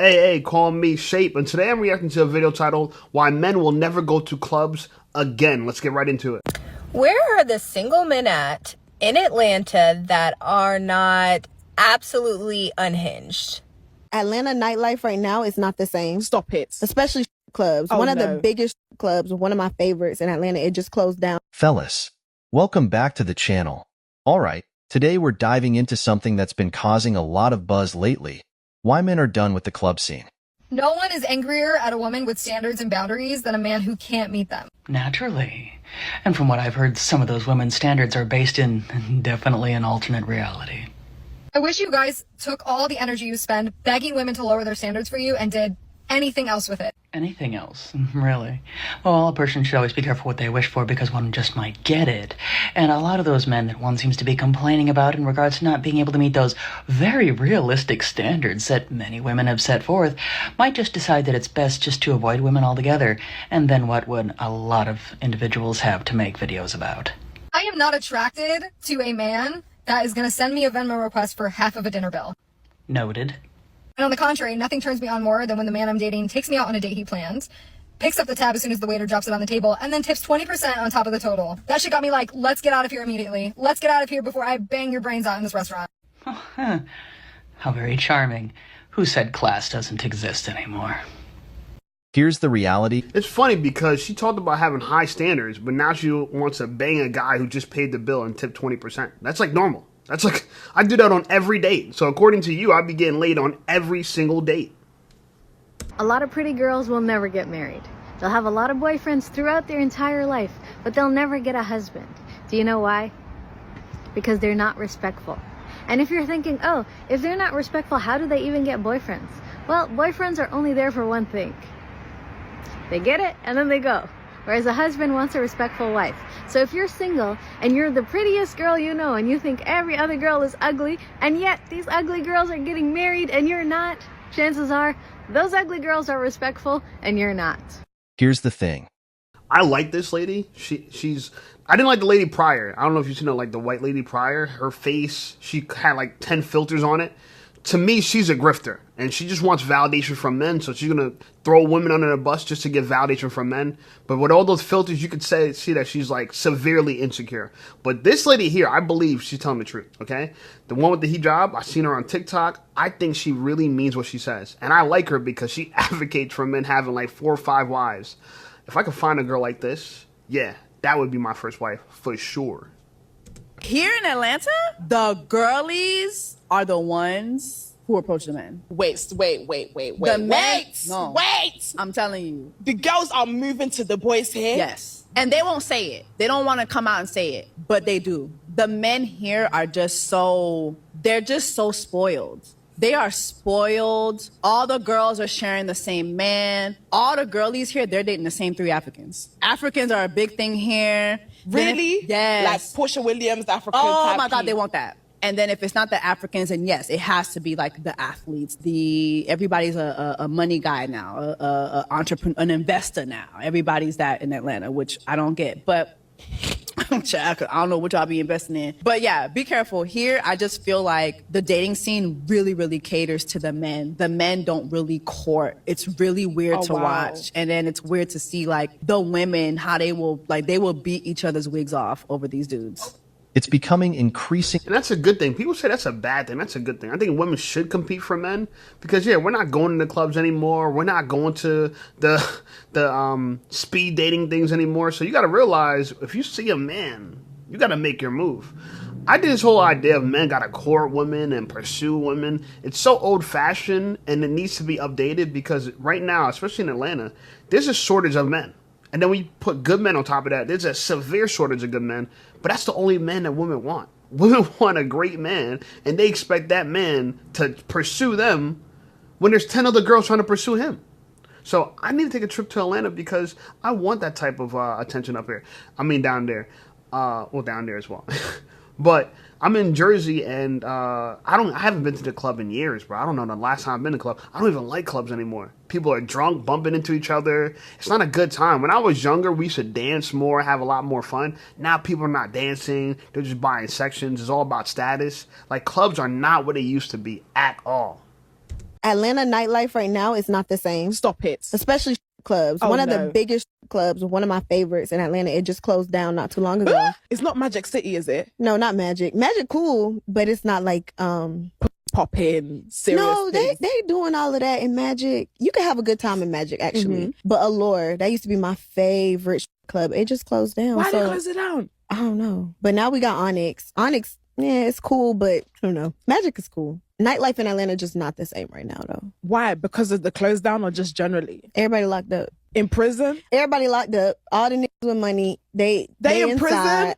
Hey, call me Shape, and today I'm reacting to a video titled Why Men Will Never Go to Clubs Again. Let's get right into it. Where are the single men at in Atlanta that are not absolutely unhinged? Atlanta nightlife right now is not the same. Stop it. Especially clubs. Oh, one of no. the biggest clubs, one of my favorites in Atlanta, it just closed down. Fellas, welcome back to the channel. Alright, today we're diving into something that's been causing a lot of buzz lately. Why men are done with the club scene. No one is angrier at a woman with standards and boundaries than a man who can't meet them. Naturally. And from what I've heard, some of those women's standards are based in definitely an alternate reality. I wish you guys took all the energy you spend begging women to lower their standards for you and did anything else with it. Anything else? Really? Well, a person should always be careful what they wish for because one just might get it. And a lot of those men that one seems to be complaining about in regards to not being able to meet those very realistic standards that many women have set forth might just decide that it's best just to avoid women altogether. And then what would a lot of individuals have to make videos about? I am not attracted to a man that is going to send me a Venmo request for half of a dinner bill. Noted. And on the contrary, nothing turns me on more than when the man I'm dating takes me out on a date he planned, picks up the tab as soon as the waiter drops it on the table, and then tips 20% on top of the total. That shit got me like, let's get out of here immediately. Let's get out of here before I bang your brains out in this restaurant. Oh, huh. How very charming. Who said class doesn't exist anymore? Here's the reality. It's funny because she talked about having high standards, but now she wants to bang a guy who just paid the bill and tipped 20%. That's like normal. That's like, I do that on every date. So according to you, I'd be getting laid on every single date. A lot of pretty girls will never get married. They'll have a lot of boyfriends throughout their entire life, but they'll never get a husband. Do you know why? Because they're not respectful. And if you're thinking, oh, if they're not respectful, how do they even get boyfriends? Well, boyfriends are only there for one thing. They get it and then they go. Whereas a husband wants a respectful wife. So if you're single and you're the prettiest girl you know and you think every other girl is ugly and yet these ugly girls are getting married and you're not, chances are those ugly girls are respectful and you're not. Here's the thing. I like this lady. She's I didn't like the lady prior. I don't know if you've seen her, like the white lady prior. Her face, she had like 10 filters on it. To me, she's a grifter, and she just wants validation from men, so she's going to throw women under the bus just to get validation from men. But with all those filters, you could see that she's, like, severely insecure. But this lady here, I believe she's telling the truth, okay? The one with the hijab, I've seen her on TikTok. I think she really means what she says. And I like her because she advocates for men having, like, 4 or 5 wives. If I could find a girl like this, yeah, that would be my first wife, for sure. Here in Atlanta, the girlies are the ones who approach the men. Wait. The men, no. Wait! I'm telling you. The girls are moving to the boys here? Yes. And they won't say it. They don't want to come out and say it, but they do. The men here are just they're just so spoiled. They are spoiled. All the girls are sharing the same man. All the girlies here, they're dating the same 3 Africans. Africans are a big thing here. Really? Yes. Like Portia Williams, the African Oh type my God, people. they want that. And then if it's not the Africans, then yes, it has to be like the athletes. Everybody's a money guy now, a entrepreneur, an investor now. Everybody's that in Atlanta, which I don't get. But I don't know what y'all be investing in. But yeah, be careful. Here, I just feel like the dating scene really, really caters to the men. The men don't really court. It's really weird to watch. And then it's weird to see like the women, how they will beat each other's wigs off over these dudes. It's becoming increasing. And that's a good thing. People say that's a bad thing. That's a good thing. I think women should compete for men because, yeah, we're not going to the clubs anymore. We're not going to the speed dating things anymore. So you got to realize if you see a man, you got to make your move. I think this whole idea of men got to court women and pursue women, it's so old-fashioned and it needs to be updated because right now, especially in Atlanta, there's a shortage of men. And then we put good men on top of that. There's a severe shortage of good men, but that's the only man that women want. Women want a great man, and they expect that man to pursue them when there's 10 other girls trying to pursue him. So I need to take a trip to Atlanta because I want that type of attention up here. I mean, down there. Well, down there as well. But I'm in Jersey, and I haven't been to the club in years, bro. I don't know the last time I've been to a club. I don't even like clubs anymore. People are drunk, bumping into each other. It's not a good time. When I was younger, we used to dance more, have a lot more fun. Now people are not dancing. They're just buying sections. It's all about status. Like, clubs are not what they used to be at all. Atlanta nightlife right now is not the same. Stop it. Especially clubs. Oh, one of no. the biggest clubs, one of my favorites in Atlanta, it just closed down not too long ago. It's not Magic City, is it? No, not Magic. Magic cool, but it's not like Pop-in, serious no, things. they doing all of that in Magic. You can have a good time in Magic, actually. But Allure, that used to be my favorite club. It just closed down. Why did it close it down? I don't know. But now we got Onyx. Onyx, yeah, it's cool, but I don't know. Magic is cool. Nightlife in Atlanta just not the same right now, though. Why? Because of the close down or just generally? Everybody locked up. In prison? Everybody locked up. All the niggas with money, they in inside. prison?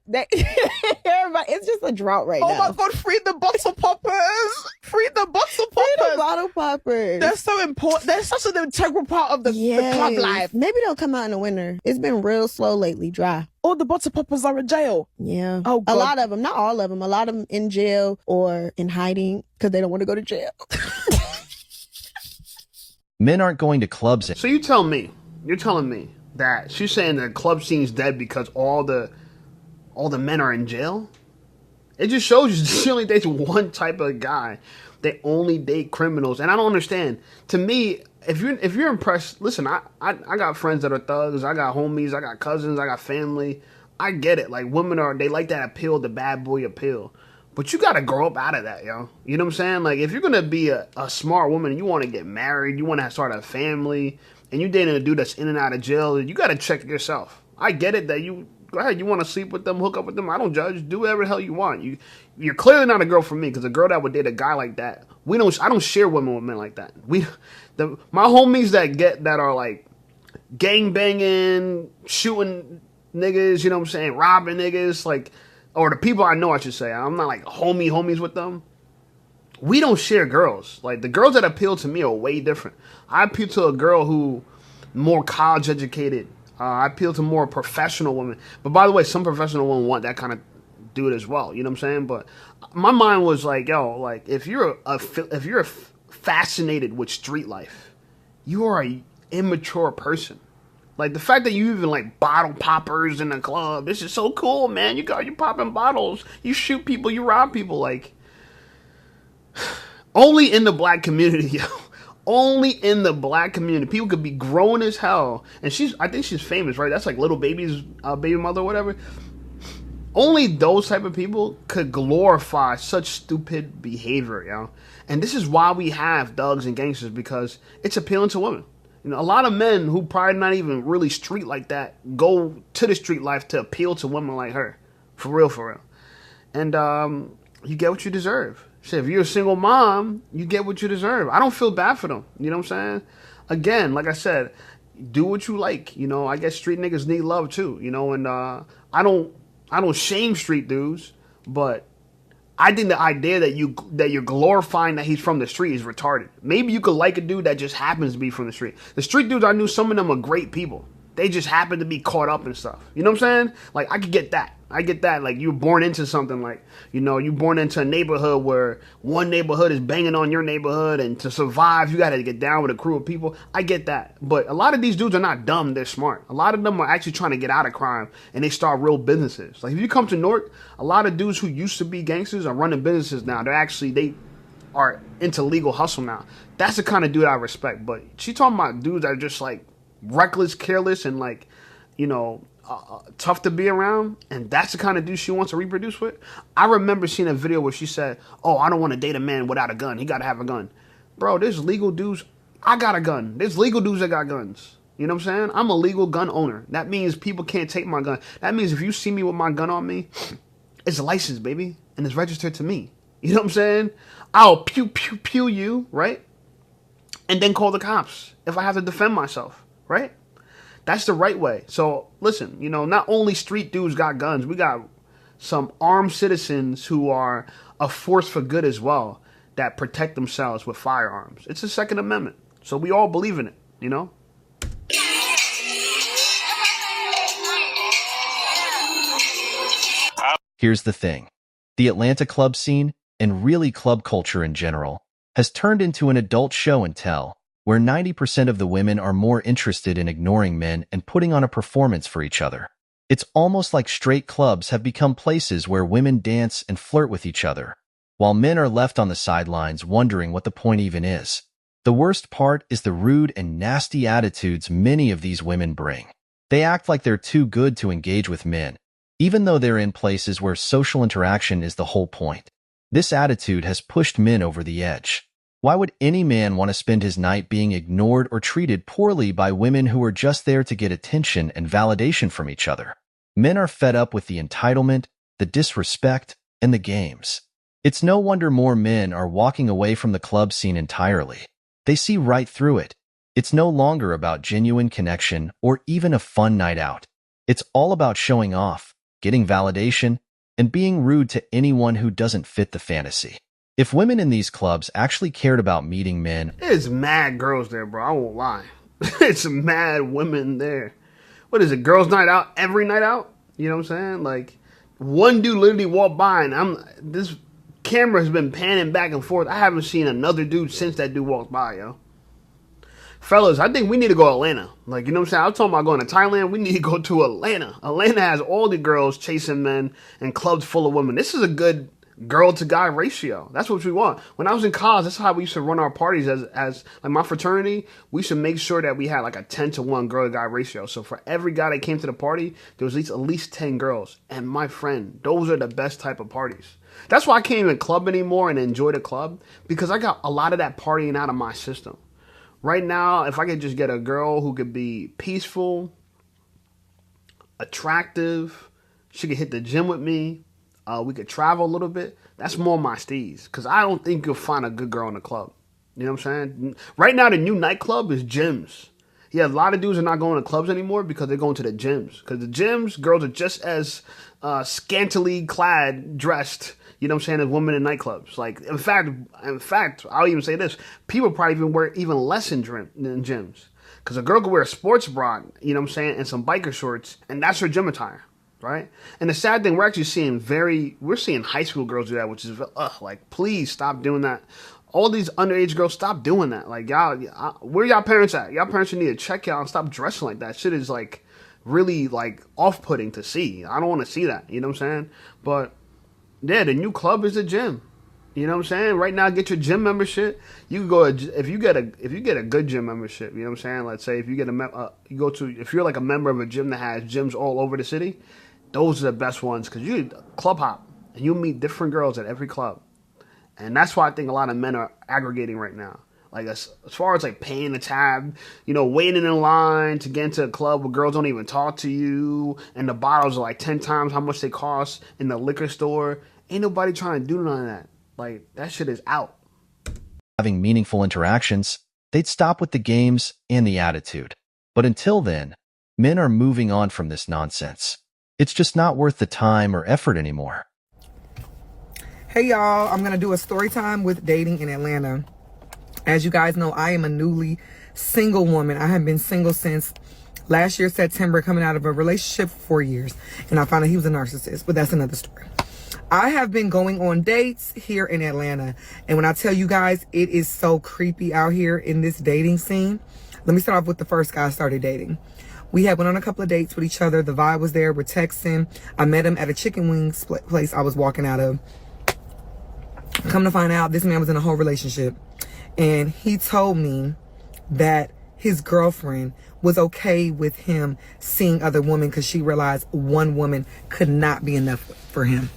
Everybody, it's just a drought right now. Oh my God, free the bottle poppers! Free the bottle poppers! Free the bottle poppers. They're so important. They're such an integral part of the club life. Maybe they'll come out in the winter. It's been real slow lately, dry. All the bottle poppers are in jail. Yeah. Oh, God. A lot of them, not all of them. A lot of them in jail or in hiding because they don't want to go to jail. Men aren't going to clubs. So you're telling me that she's saying the club scene's dead because all the men are in jail? It just shows you she only dates one type of guy. They only date criminals, and I don't understand. To me, if you're impressed, listen, I got friends that are thugs. I got homies. I got cousins. I got family. I get it. Like, women they like that appeal, the bad boy appeal. But you gotta grow up out of that, yo. You know what I'm saying? Like, if you're gonna be a smart woman and you want to get married, you want to start a family, and you're dating a dude that's in and out of jail, you gotta check yourself. I get it that you go ahead, you want to sleep with them, hook up with them. I don't judge. Do whatever the hell you want. You're clearly not a girl for me, because a girl that would date a guy like that, I don't share women with men like that. My homies that are like gang banging, shooting niggas, you know what I'm saying, robbing niggas, like, or the people I know, I should say. I'm not like homies with them. We don't share girls. Like, the girls that appeal to me are way different. I appeal to a girl who more college educated. I appeal to more professional women. But by the way, some professional women want that kind of dude as well. You know what I'm saying? But my mind was like, yo, like, if you're fascinated with street life, you are a immature person. Like, the fact that you even like bottle poppers in a club, this is so cool, man. You popping bottles, you shoot people, you rob people. Like, only in the black community, yo. Only in the black community. People could be grown as hell. And I think she's famous, right? That's like Little Baby's baby mother or whatever. Only those type of people could glorify such stupid behavior, yo. And this is why we have thugs and gangsters, because it's appealing to women. You know, a lot of men who probably not even really street like that go to the street life to appeal to women like her. For real. And you get what you deserve. Shit, if you're a single mom, you get what you deserve. I don't feel bad for them. You know what I'm saying? Again, like I said, do what you like. You know, I guess street niggas need love too. You know, and I don't shame street dudes, but I think the idea that you're glorifying that he's from the street is retarded. Maybe you could like a dude that just happens to be from the street. The street dudes I knew, some of them are great people. They just happen to be caught up in stuff. You know what I'm saying? Like, I could get that. I get that. Like, you're born into something, like, you know, you're born into a neighborhood where one neighborhood is banging on your neighborhood, and to survive, you got to get down with a crew of people. I get that. But a lot of these dudes are not dumb. They're smart. A lot of them are actually trying to get out of crime, and they start real businesses. Like, if you come to Newark, a lot of dudes who used to be gangsters are running businesses now. They are into legal hustle now. That's the kind of dude I respect. But she talking about dudes that are just, like, reckless, careless, and, like, you know, tough to be around, and that's the kind of dude she wants to reproduce with. I remember seeing a video where she said, oh, I don't want to date a man without a gun. He got to have a gun. Bro, there's legal dudes. I got a gun. There's legal dudes that got guns. You know what I'm saying? I'm a legal gun owner. That means people can't take my gun. That means if you see me with my gun on me, it's licensed, baby, and it's registered to me. You know what I'm saying? I'll pew you, right? And then call the cops if I have to defend myself, right? That's the right way. So, listen, you know, not only street dudes got guns, we got some armed citizens who are a force for good as well, that protect themselves with firearms. It's the Second Amendment. So we all believe in it, you know? Here's the thing. The Atlanta club scene, and really club culture in general, has turned into an adult show and tell, where 90% of the women are more interested in ignoring men and putting on a performance for each other. It's almost like straight clubs have become places where women dance and flirt with each other, while men are left on the sidelines wondering what the point even is. The worst part is the rude and nasty attitudes many of these women bring. They act like they're too good to engage with men, even though they're in places where social interaction is the whole point. This attitude has pushed men over the edge. Why would any man want to spend his night being ignored or treated poorly by women who are just there to get attention and validation from each other? Men are fed up with the entitlement, the disrespect, and the games. It's no wonder more men are walking away from the club scene entirely. They see right through it. It's no longer about genuine connection or even a fun night out. It's all about showing off, getting validation, and being rude to anyone who doesn't fit the fantasy. If women in these clubs actually cared about meeting men, There's mad girls there, bro. I won't lie. It's mad women there. What is it? Girls' night out every night out? You know what I'm saying? Like, one dude literally walked by, and this camera has been panning back and forth. I haven't seen another dude since that dude walked by, yo. Fellas, I think we need to go to Atlanta. Like, you know what I'm saying? I was talking about going to Thailand. We need to go to Atlanta. Atlanta has all the girls chasing men and clubs full of women. This is a good girl-to-guy ratio. That's what we want. When I was in college, that's how we used to run our parties as like my fraternity. We should make sure that we had like a 10-to-1 girl-to-guy ratio. So for every guy that came to the party, there was at least 10 girls. And my friend, those are the best type of parties. That's why I can't even club anymore and enjoy the club, because I got a lot of that partying out of my system. Right now, if I could just get a girl who could be peaceful, attractive, she could hit the gym with me, we could travel a little bit, that's more my steez. Because I don't think you'll find a good girl in the club. You know what I'm saying? Right now, the new nightclub is gyms. Yeah, a lot of dudes are not going to clubs anymore because they're going to the gyms. Because the gyms, girls are just as scantily clad, dressed, you know what I'm saying, as women in nightclubs. Like, in fact, I'll even say this. People probably even wear even less in gyms. Because a girl could wear a sports bra, you know what I'm saying, and some biker shorts, and that's her gym attire, right? And the sad thing, we're seeing high school girls do that, which is, like, please stop doing that. All these underage girls, stop doing that. Like, y'all, where y'all parents at? Y'all parents need to check y'all and stop dressing like that. Shit is, like, really, like, off-putting to see. I don't want to see that, you know what I'm saying? But yeah, the new club is a gym. You know what I'm saying? Right now, get your gym membership. You can go if you get a good gym membership. You know what I'm saying? Let's say if you get if you're like a member of a gym that has gyms all over the city, those are the best ones because you club hop and you meet different girls at every club, and that's why I think a lot of men are aggregating right now. Like as far as like paying the tab, you know, waiting in line to get into a club where girls don't even talk to you, and the bottles are like 10 times how much they cost in the liquor store. Ain't nobody trying to do none of that. Like, that shit is out. having meaningful interactions, they'd stop with the games and the attitude. But until then, men are moving on from this nonsense. It's just not worth the time or effort anymore. Hey y'all, I'm going to do a story time with dating in Atlanta. As you guys know, I am a newly single woman. I have been single since last year, September, coming out of a relationship for 4 years. And I found out he was a narcissist, but that's another story. I have been going on dates here in Atlanta. And when I tell you guys, it is so creepy out here in this dating scene. Let me start off with the first guy I started dating. We had went on a couple of dates with each other. The vibe was there. We're texting. I met him at a chicken wings place I was walking out of. Come to find out, this man was in a whole relationship. And he told me that his girlfriend was okay with him seeing other women because she realized one woman could not be enough for him.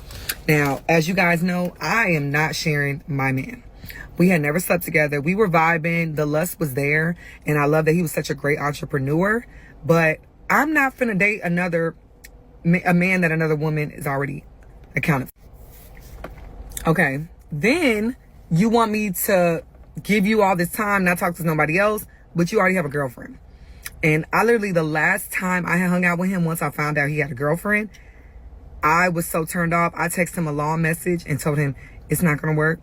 Now, as you guys know, I am not sharing my man. We had never slept together. We were vibing. The lust was there. And I love that he was such a great entrepreneur. But I'm not finna date a man that another woman is already accounted for. Okay. Then you want me to give you all this time, not talk to nobody else, but you already have a girlfriend. And I literally, the last time I hung out with him, once I found out he had a girlfriend, I was so turned off. I texted him a long message and told him it's not going to work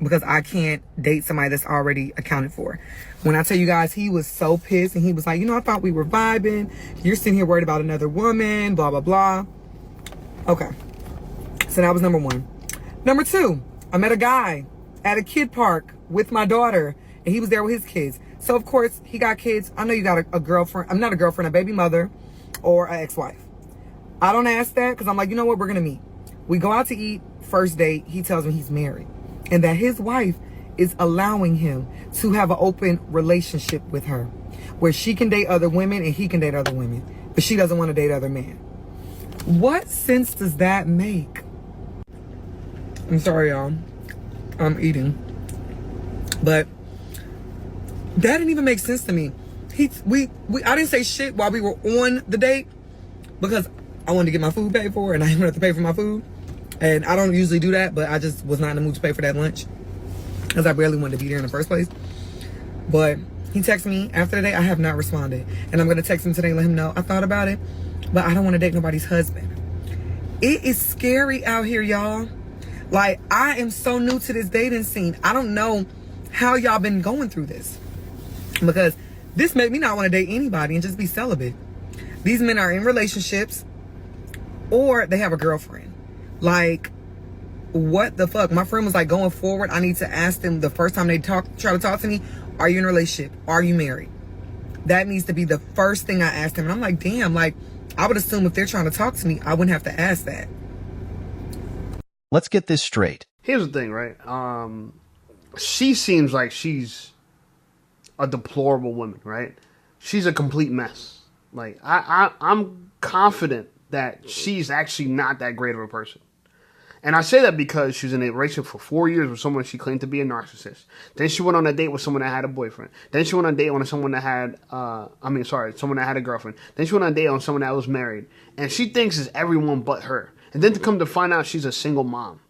because I can't date somebody that's already accounted for. When I tell you guys, he was so pissed and he was like, you know, I thought we were vibing. You're sitting here worried about another woman, blah, blah, blah. Okay. So that was number one. Number two, I met a guy at a kid park with my daughter and he was there with his kids. So of course he got kids. I know you got a girlfriend. I'm not a girlfriend, a baby mother or an ex-wife. I don't ask that because I'm like, you know what? We're going to meet. We go out to eat. First date, he tells me he's married and that his wife is allowing him to have an open relationship with her where she can date other women and he can date other women, but she doesn't want to date other men. What sense does that make? I'm sorry, y'all. I'm eating. But that didn't even make sense to me. I didn't say shit while we were on the date because I wanted to get my food paid for and I didn't have to pay for my food. And I don't usually do that, but I just was not in the mood to pay for that lunch because I barely wanted to be there in the first place. But he texted me after the date. I have not responded. And I'm going to text him today and let him know I thought about it, but I don't want to date nobody's husband. It is scary out here, y'all. Like, I am so new to this dating scene. I don't know how y'all been going through this because this made me not want to date anybody and just be celibate. These men are in relationships or they have a girlfriend. Like, what the fuck? My friend was like, going forward, I need to ask them the first time they try to talk to me, are you in a relationship? Are you married? That needs to be the first thing I ask them. And I'm like, damn, like, I would assume if they're trying to talk to me, I wouldn't have to ask that. Let's get this straight. Here's the thing, right? She seems like she's a deplorable woman, right? She's a complete mess. Like, I'm confident that she's actually not that great of a person. And I say that because she was in a relationship for 4 years with someone she claimed to be a narcissist. Then she went on a date with someone that had a boyfriend. Then she went on a date with someone that had, someone that had a girlfriend. Then she went on a date on someone that was married. And she thinks it's everyone but her. And then to come to find out she's a single mom.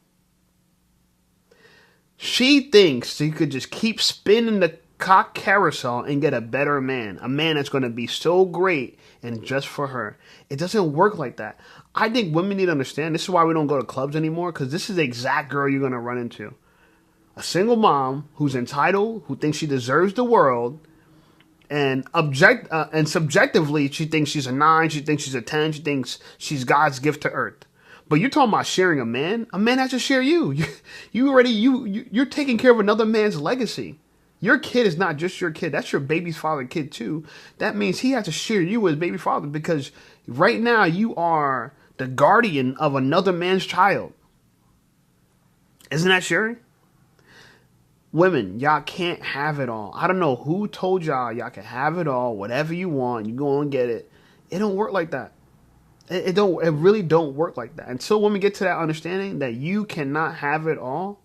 She thinks she could just keep spinning the cock carousel and get a better man. A man that's going to be so great and just for her. It doesn't work like that. I think women need to understand. This is why we don't go to clubs anymore, because this is the exact girl you're going to run into. A single mom who's entitled, who thinks she deserves the world, and subjectively, she thinks she's a 9, she thinks she's a 10, she thinks she's God's gift to earth. But you're talking about sharing a man has to share you. You're taking care of another man's legacy. Your kid is not just your kid. That's your baby's father kid too. That means he has to share you as baby father because right now you are the guardian of another man's child. Isn't that sharing? Women, y'all can't have it all. I don't know who told y'all can have it all, whatever you want, you go and get it. It don't work like that. It really don't work like that. Until women get to that understanding that you cannot have it all,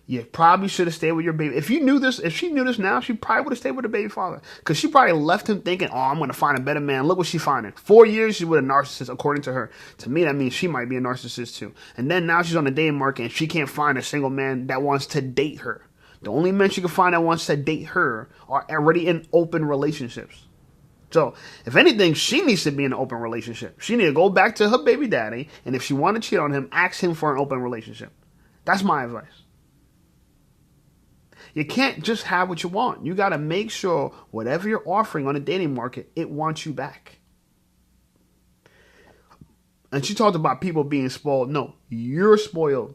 you probably should have stayed with your baby. If she knew this now, she probably would have stayed with her baby father. Because she probably left him thinking, oh, I'm going to find a better man. Look what she's finding. 4 years, she's with a narcissist, according to her. To me, that means she might be a narcissist too. And then now she's on the dating market and she can't find a single man that wants to date her. The only men she can find that wants to date her are already in open relationships. So, if anything, she needs to be in an open relationship. She needs to go back to her baby daddy, and if she wants to cheat on him, ask him for an open relationship. That's my advice. You can't just have what you want. You got to make sure whatever you're offering on the dating market, it wants you back. And she talked about people being spoiled. No, you're spoiled.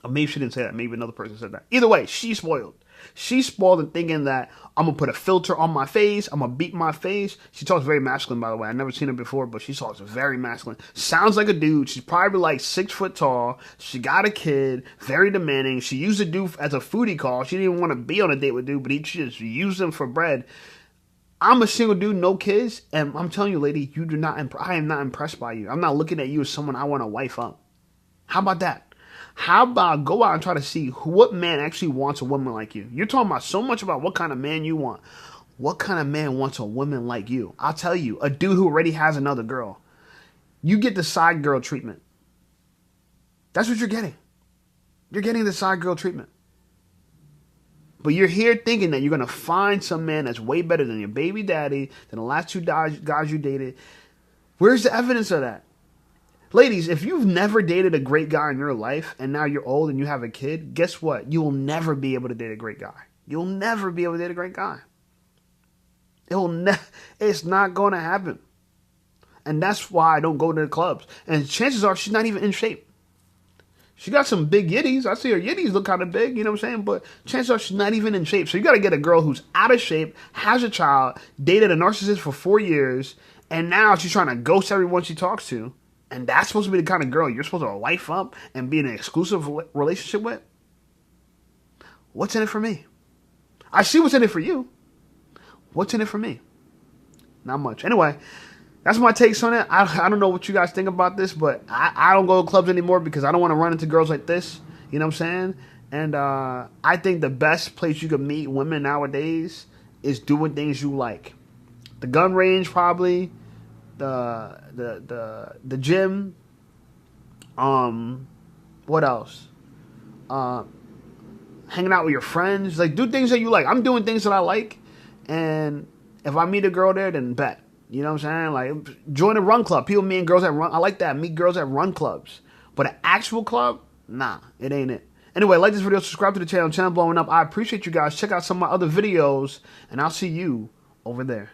Or maybe she didn't say that. Maybe another person said that. Either way, she's spoiled. She's spoiled in thinking that I'm going to put a filter on my face. I'm going to beat my face. She talks very masculine, by the way. I've never seen her before, but she talks very masculine. Sounds like a dude. She's probably like 6 foot tall. She got a kid. Very demanding. She used a dude as a foodie call. She didn't even want to be on a date with dude, but she just used him for bread. I'm a single dude, no kids. And I'm telling you, lady, I am not impressed by you. I'm not looking at you as someone I want to wife up. How about that? How about go out and try to see what man actually wants a woman like you? You're talking about so much about what kind of man you want. What kind of man wants a woman like you? I'll tell you, a dude who already has another girl. You get the side girl treatment. That's what you're getting. You're getting the side girl treatment. But you're here thinking that you're going to find some man that's way better than your baby daddy, than the last 2 guys you dated. Where's the evidence of that? Ladies, if you've never dated a great guy in your life and now you're old and you have a kid, guess what? You will never be able to date a great guy. You'll never be able to date a great guy. It's not going to happen. And that's why I don't go to the clubs. And chances are she's not even in shape. She got some big yitties. I see her yitties look kind of big, you know what I'm saying? But chances are she's not even in shape. So you got to get a girl who's out of shape, has a child, dated a narcissist for 4 years, and now she's trying to ghost everyone she talks to. And that's supposed to be the kind of girl you're supposed to wife up and be in an exclusive relationship with? what's in it for me? I see what's in it for you. What's in it for me? Not much. Anyway, that's my takes on it. I don't know what you guys think about this, but I don't go to clubs anymore because I don't want to run into girls like this. You know what I'm saying? And I think the best place you can meet women nowadays is doing things you like. The gun range, probably. The gym. What else? Hanging out with your friends. Like, do things that you like. I'm doing things that I like, and if I meet a girl there, then bet. You know what I'm saying? Like, join a run club. People meet girls at run. I like that. Meet girls at run clubs. But an actual club, nah, it ain't it. Anyway, like this video, subscribe to the channel blowing up. I appreciate you guys. Check out some of my other videos, and I'll see you over there.